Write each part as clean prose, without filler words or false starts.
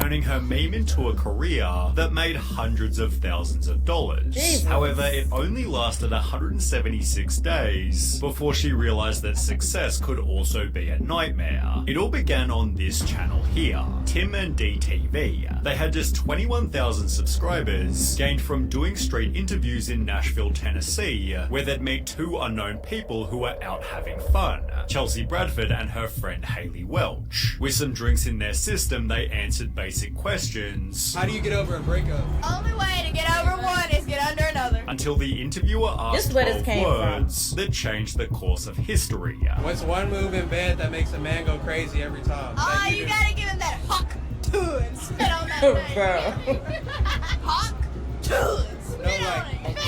turning her meme into a career that made hundreds of thousands of dollars. Jesus. However, it only lasted 176 days before she realized that success could also be a nightmare. It all began on this channel here, Tim and DTV. They had just 21,000 subscribers, gained from doing street interviews in Nashville, Tennessee, where they'd meet two unknown people who were out having fun, Chelsea Bradford and her friend Haley Welch. With some drinks in their system, they answered basic questions. How do you get over a breakup? Only way to get over one is get under another. Until the interviewer asked 12 words that changed the course of history. What's one move in bed that makes a man go crazy every time? Oh, you gotta give him that hawk to and spit on that thing. Hawk to and spit on it.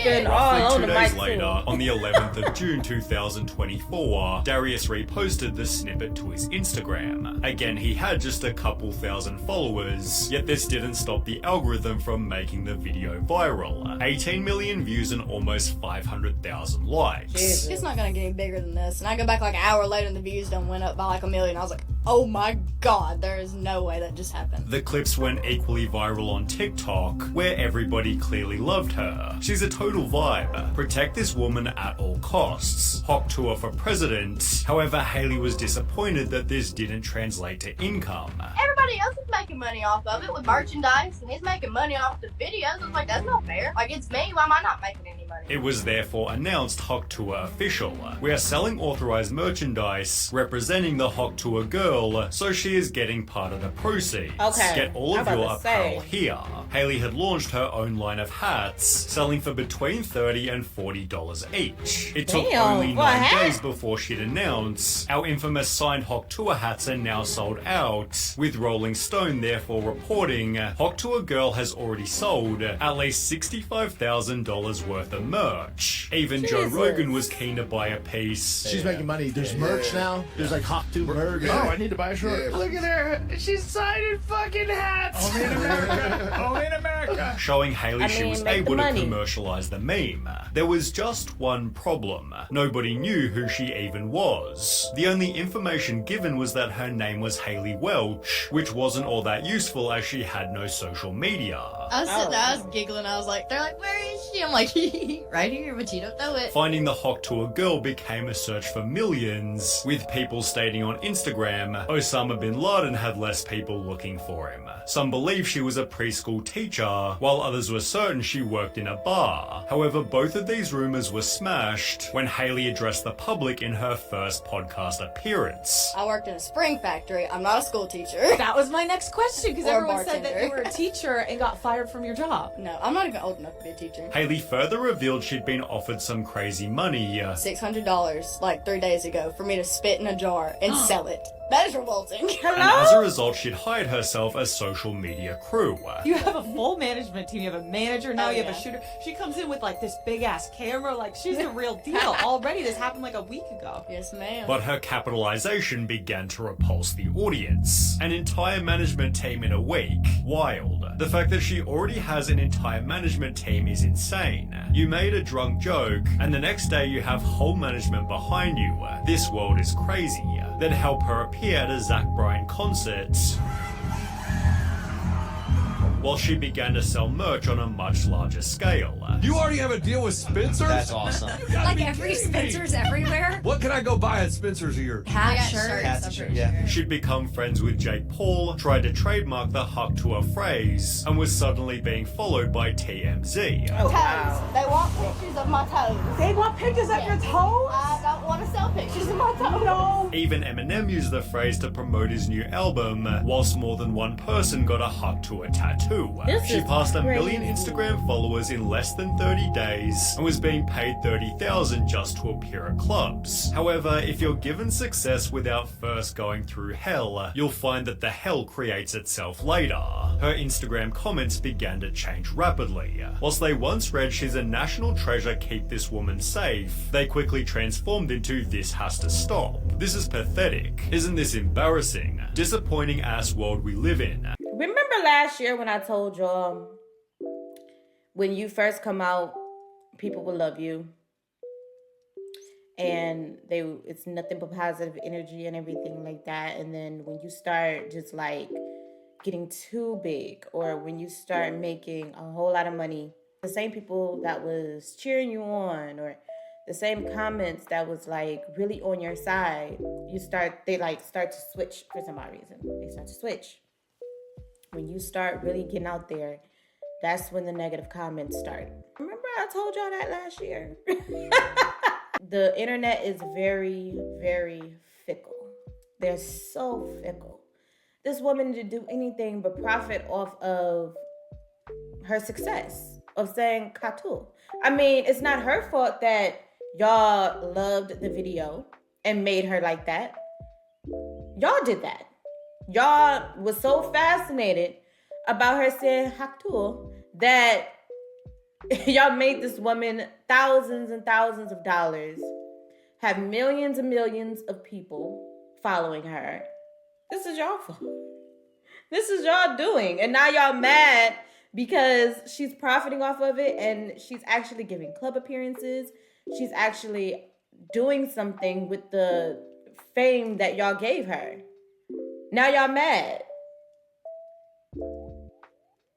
Spit on it. Roughly 2 days later, on the 11th of June 2024, Darius reposted the snippet to his Instagram. Again, he had just a couple thousand followers, yet this didn't stop the algorithm from making the video viral. 18 million views and almost 500,000 likes. Jesus. It's not gonna get any bigger than this. And I go back like an hour later and the views done went up by like 1 million. I was like, oh my god, there is no way that just happened. The clips went equally viral on TikTok, where everybody clearly loved her. She's a total vibe. Protect this woman at all costs. Hawk Tuah for president. However, Haley was disappointed that this didn't translate to income. Everybody else is making money off of it with merchandise, and he's making money off the videos. I was like, that's not fair. Like, it's me. Why am I not making any money? It was therefore announced Hawk Tuah official. We are selling authorized merchandise representing the Hawk Tuah girl, so she is getting part of the proceeds. Okay. Get all of your apparel here. Haley had launched her own line of hats, selling for between $30 and $40 each. It took only 9 days before she'd announce, our infamous signed Hawk Tuah hats are now sold out, with Rolling Stone therefore reporting Hawk Tuah girl has already sold at least $65,000 worth of merch. Even Joe Rogan was keen to buy a piece. She's making money. There's merch now. There's like Hawk Tuah merch. Oh, I need to buy a shirt. Look at her. She's signing fucking hats. Only in America. Only in America. Showing Haley she was able to commercialize the meme. There was just one problem. Nobody knew who she even was. The only information given was that her name was Haley Welch, which wasn't all that useful as she had no social media. I was sitting there, I was giggling, I was like, they're like, where is she? I'm like, right here, but you don't know it. Finding the Hawk Tuah girl became a search for millions, with people stating on Instagram, Osama bin Laden had less people looking for him. Some believe she was a preschool teacher, while others were certain she worked in a bar. However, both of these rumors were smashed when Haley addressed the public in her first podcast appearance. I worked in a spring factory. I'm not a school teacher. That was my next question, because Or everyone said that bartender. you were a teacher and got fired from your job. No, I'm not even old enough to be a teacher. Haley further revealed she'd been offered some crazy money. $600 like 3 days ago for me to spit in a jar and sell it. That is revolting. And as a result, she'd hired herself a social media crew. You have a full management team. You have a manager now. You have a shooter. She comes in with like this big ass camera. Like, she's the real deal. Already, this happened like a week ago. Yes, ma'am. But her capitalization began to repulse the audience. An entire management team in a week. Wild. The fact that she already has an entire management team is insane. You made a drunk joke, and the next day you have whole management behind you. This world is crazy. Then help her appear at a Zach Bryan concert, while she began to sell merch on a much larger scale. You already have a deal with Spencer's? That's awesome. Like every Spencer's everywhere? What can I go buy at Spencer's here? Hat, shirts, Hats, I'm shirt, pretty yeah. sure. She'd become friends with Jake Paul, tried to trademark the Hawk Tuah phrase, and was suddenly being followed by TMZ. Oh, Toes. wow. They want pictures of my toes. They want pictures of your toes? I don't want to sell pictures of my toes. No. Even Eminem used the phrase to promote his new album, whilst more than one person got a Hawk Tuah tattoo. She passed 1 million Instagram followers in less than 30 days and was being paid $30,000 just to appear at clubs. However, if you're given success without first going through hell, you'll find that the hell creates itself later. Her Instagram comments began to change rapidly. Whilst they once read she's a national treasure, keep this woman safe, they quickly transformed into this has to stop. This is pathetic. Isn't this embarrassing? Disappointing ass world we live in. Remember last year when I told y'all, when you first come out, people will love you. And it's nothing but positive energy and everything like that. And then when you start just like getting too big, or when you start making a whole lot of money, the same people that was cheering you on, or the same comments that was like really on your side, they start to switch for some odd reason. They start to switch. When you start really getting out there, that's when the negative comments start. Remember I told y'all that last year? The internet is very, very fickle. They're so fickle. This woman didn't do anything but profit off of her success of saying Katu. I mean, it's not her fault that y'all loved the video and made her like that. Y'all did that. Y'all was so fascinated about her saying Haktu that y'all made this woman thousands and thousands of dollars, have millions and millions of people following her. This is y'all fault. This is y'all doing. And now y'all mad because she's profiting off of it, and she's actually giving club appearances. She's actually doing something with the fame that y'all gave her. Now y'all mad.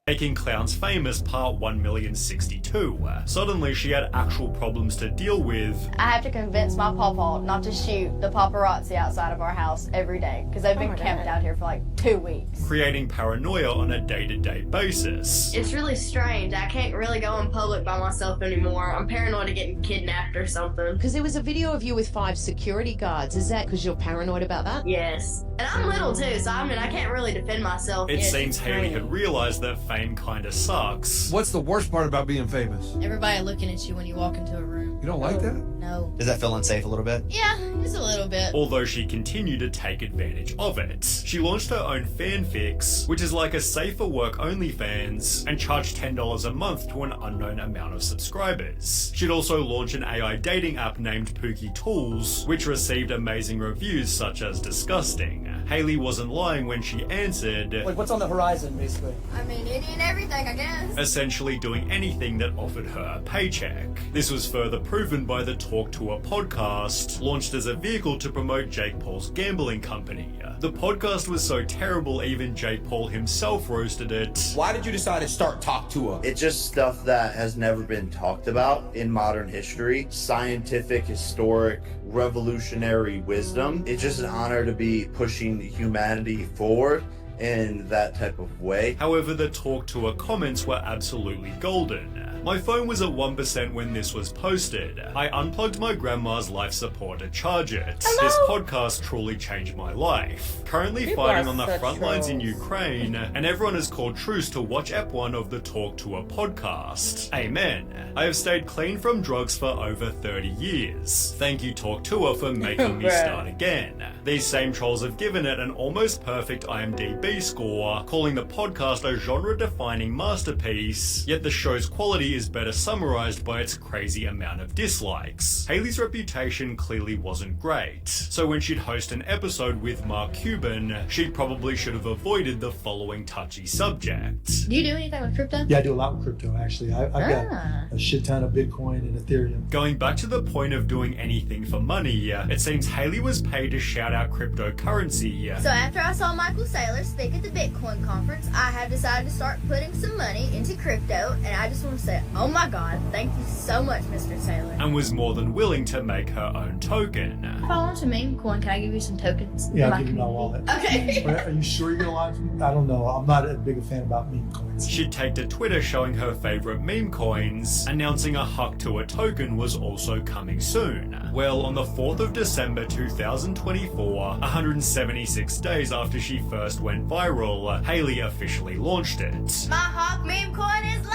Making Clowns Famous Part 1,062,000. Suddenly she had actual problems to deal with. I have to convince my pawpaw not to shoot the paparazzi outside of our house every day because they've been camped out here for like 2 weeks. Creating paranoia on a day-to-day basis. It's really strange. I can't really go in public by myself anymore. I'm paranoid of getting kidnapped or something. Because there was a video of you with 5 security guards. Is that because you're paranoid about that? Yes. And I'm little too, so I mean, I can't really defend myself. It seems Haley had realized that fame kinda sucks. What's the worst part about being famous? Everybody looking at you when you walk into a room. You don't like that? No. Does that feel unsafe a little bit? Yeah, just a little bit. Although she continued to take advantage of it. She launched her own fanfics, which is like a safer work OnlyFans, and charged $10 a month to an unknown amount of subscribers. She'd also launched an AI dating app named Pookie Tools, which received amazing reviews such as disgusting. Haley wasn't lying when she answered, like, what's on the horizon, basically? I mean, any and everything, I guess. Essentially doing anything that offered her a paycheck. This was further proven by the Tuah podcast, launched as a vehicle to promote Jake Paul's gambling company. The podcast was so terrible even Jake Paul himself roasted it. Why did you decide to start Tuah? It's just stuff that has never been talked about in modern history. Scientific, historic, revolutionary wisdom. It's just an honor to be pushing humanity forward in that type of way. However, the Tuah comments were absolutely golden. My phone was at 1% when this was posted. I unplugged my grandma's life support to charge it. Hello? This podcast truly changed my life. Currently People fighting are on the such front lines in trolls. Ukraine, and everyone has called truce to watch Ep 1 of the Tuah podcast. Amen. I have stayed clean from drugs for over 30 years. Thank you Tuah for making me start again. These same trolls have given it an almost perfect IMDb score, calling the podcast a genre-defining masterpiece, yet the show's quality is better summarized by its crazy amount of dislikes. Haley's reputation clearly wasn't great, so when she'd host an episode with Mark Cuban, she probably should have avoided the following touchy subject. Do you do anything with crypto? Yeah, I do a lot with crypto, actually. I've got a shit ton of Bitcoin and Ethereum. Going back to the point of doing anything for money, it seems Haley was paid to shout out cryptocurrency. So after I saw Michael Saylor speak at the Bitcoin conference, I have decided to start putting some money into crypto, and I just want to say, oh my god, thank you so much, Mr. Saylor. And was more than willing to make her own token. If I want a meme coin, can I give you some tokens? Yeah, I'll give you my wallet. Okay. Are you sure you're gonna launch? I don't know. I'm not a big fan about meme coins. She'd take to Twitter showing her favorite meme coins, announcing a Tuah token was also coming soon. Well, on the 4th of December 2024, 176 days after she first went viral, Haley officially launched it. My Hawk meme coin is live!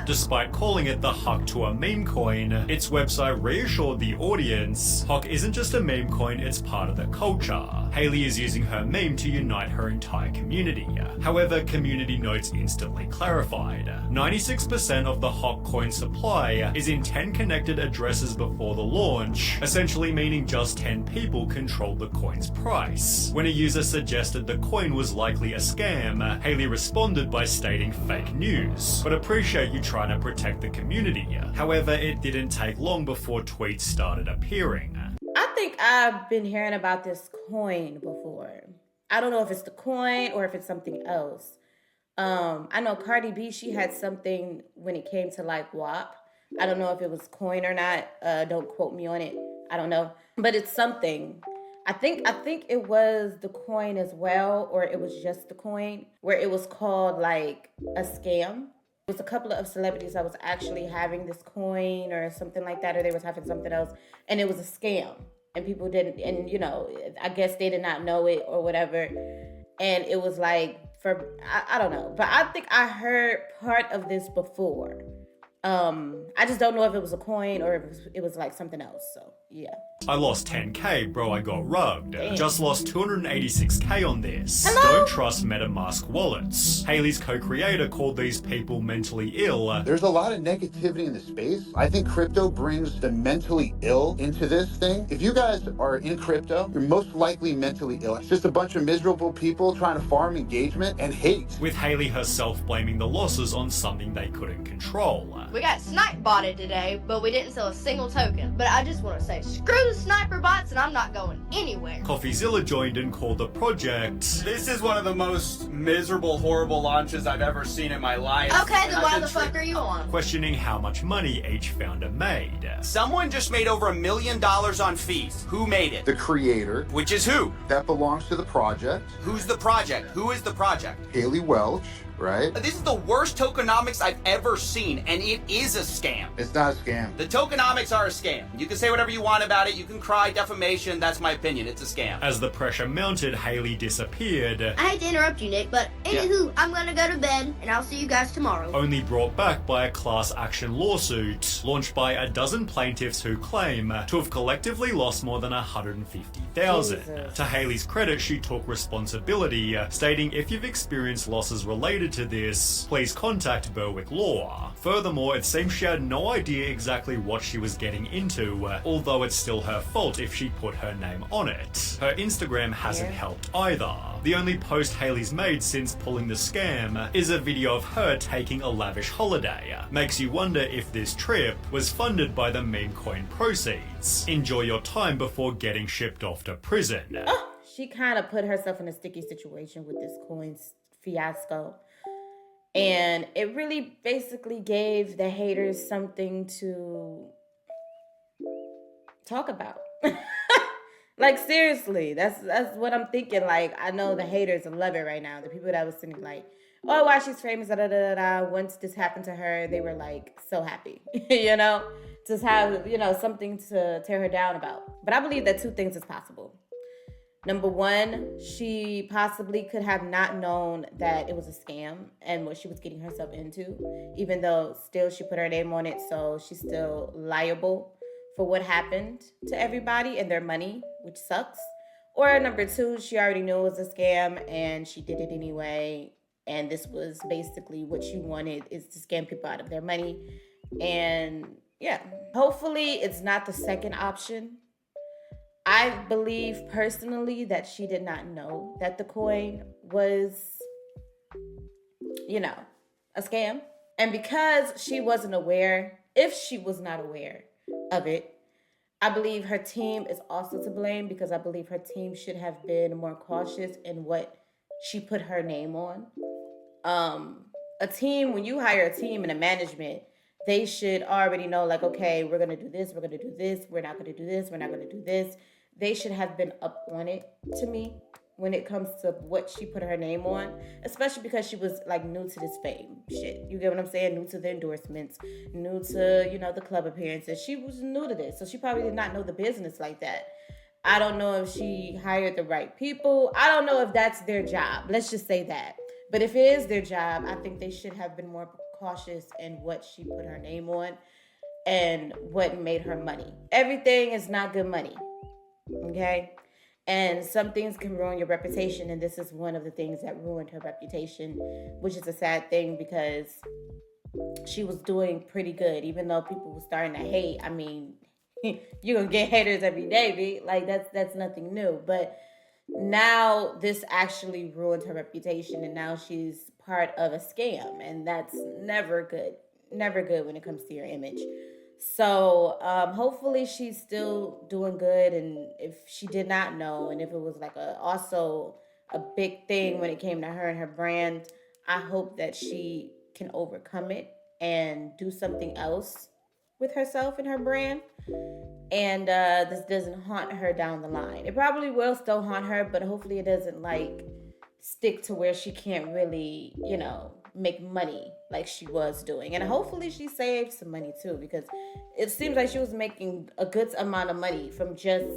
Despite calling it the Tuah meme coin, its website reassured the audience, Hawk isn't just a meme coin, it's part of the culture. Haley is using her meme to unite her entire community. However, community notes instantly clarified. 96% of the Hawk coin supply is in 10 connected addresses before the launch, essentially meaning just 10 people controlled the coin's price. When a user suggested the coin was likely a scam, Haley responded by stating fake news, but appreciate you trying to protect the community. However, it didn't take long before tweets started appearing. I think I've been hearing about this coin before. I don't know if it's the coin or if it's something else. I know Cardi B, she had something when it came to like WAP. I don't know if it was coin or not. Don't quote me on it. I don't know. But it's something. I think it was the coin as well, or it was just the coin, where it was called like a scam. It was a couple of celebrities that was actually having this coin or something like that, or they was having something else, and it was a scam. And people didn't, and you know, I guess they did not know it or whatever. And it was like, I don't know, but I think I heard part of this before. I just don't know if it was a coin or if it was like something else. So yeah. I lost 10k, bro, I got rugged. Damn. Just lost 286k on this. Hello? Don't trust MetaMask wallets. Haley's co-creator called these people mentally ill. There's a lot of negativity in the space. I think crypto brings the mentally ill into this thing. If you guys are in crypto, you're most likely mentally ill. It's just a bunch of miserable people trying to farm engagement and hate. With Haley herself blaming the losses on something they couldn't control. We got snipe botted today, but we didn't sell a single token. But I just want to say, screw the sniper bots, and I'm not going anywhere. CoffeeZilla joined and called the project. This is one of the most miserable, horrible launches I've ever seen in my life. Okay, then why the fuck are you on? Questioning how much money each founder made. Someone just made over $1 million on fees. Who made it? The creator. Which is who? That belongs to the project. Who's the project? Who is the project? Haley Welch, right? This is the worst tokenomics I've ever seen, and it is a scam. It's not a scam. The tokenomics are a scam. You can say whatever you want about it. You can cry defamation. That's my opinion. It's a scam. As the pressure mounted, Haley disappeared. I hate to interrupt you, Nick, but anywho, I'm gonna go to bed, and I'll see you guys tomorrow. Only brought back by a class action lawsuit launched by a dozen plaintiffs who claim to have collectively lost more than $150,000. To Haley's credit, she took responsibility, stating, "If you've experienced losses related to this, please contact Berwick Law." Furthermore, it seems she had no idea exactly what she was getting into, although it's still her fault if she put her name on it. Her Instagram hasn't helped either. The only post Haley's made since pulling the scam is a video of her taking a lavish holiday. Makes you wonder if this trip was funded by the meme coin proceeds. Enjoy your time before getting shipped off to prison. She kind of put herself in a sticky situation with this coins fiasco. And it really basically gave the haters something to talk about. Like, seriously, that's what I'm thinking. Like, I know the haters love it right now. The people that was sitting like, oh, why she's famous, da da da da. Once this happened to her, they were like so happy, you know, to have, you know, something to tear her down about. But I believe that two things is possible. Number one, she possibly could have not known that it was a scam and what she was getting herself into, even though still she put her name on it, so she's still liable for what happened to everybody and their money, which sucks. Or number two, she already knew it was a scam and she did it anyway, and this was basically what she wanted, is to scam people out of their money. And yeah, hopefully it's not the second option. I believe personally that she did not know that the coin was, you know, a scam. And because she wasn't aware, if she was not aware of it, I believe her team is also to blame, because I believe her team should have been more cautious in what she put her name on. A team, when you hire a team and a management, they should already know, like, okay, we're going to do this, we're going to do this, we're not going to do this, we're not going to do this. They should have been up on it, to me, when it comes to what she put her name on, especially because she was like new to this fame shit. You get what I'm saying? New to the endorsements, new to, you know, the club appearances. She was new to this, so she probably did not know the business like that. I don't know if she hired the right people. I don't know if that's their job. Let's just say that. But if it is their job, I think they should have been more cautious in what she put her name on and what made her money. Everything is not good money. Okay? And some things can ruin your reputation, and this is one of the things that ruined her reputation, which is a sad thing because she was doing pretty good, even though people were starting to hate. I mean, you're gonna get haters every day, B. Like, that's nothing new. But now this actually ruined her reputation, and now she's part of a scam, and that's never good. Never good when it comes to your image. So hopefully she's still doing good, and if she did not know, and if it was like also a big thing when it came to her and her brand. I hope that she can overcome it and do something else with herself and her brand. And this doesn't haunt her down the line. It probably will still haunt her, but hopefully it doesn't like stick to where she can't really, you know, make money like she was doing. And hopefully she saved some money too, because it seems like she was making a good amount of money from just,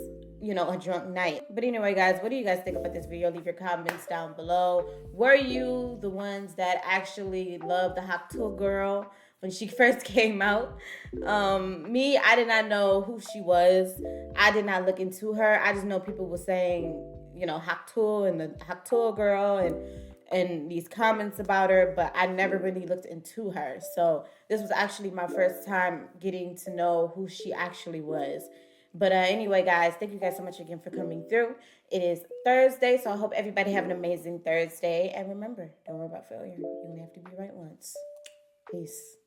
you know, a drunk night. But anyway, guys, what do you guys think about this video? Leave your comments down below. Were you the ones that actually loved the Hak Tuah girl when she first came out? Me, I did not know who she was. I did not look into her. I just know people were saying, you know, Hak Tuah and the Hak Tuah girl and these comments about her, but I never really looked into her. So this was actually my first time getting to know who she actually was. But anyway, guys, thank you guys so much again for coming through. It is Thursday, so I hope everybody have an amazing Thursday. And remember, don't worry about failure. You only have to be right once. Peace.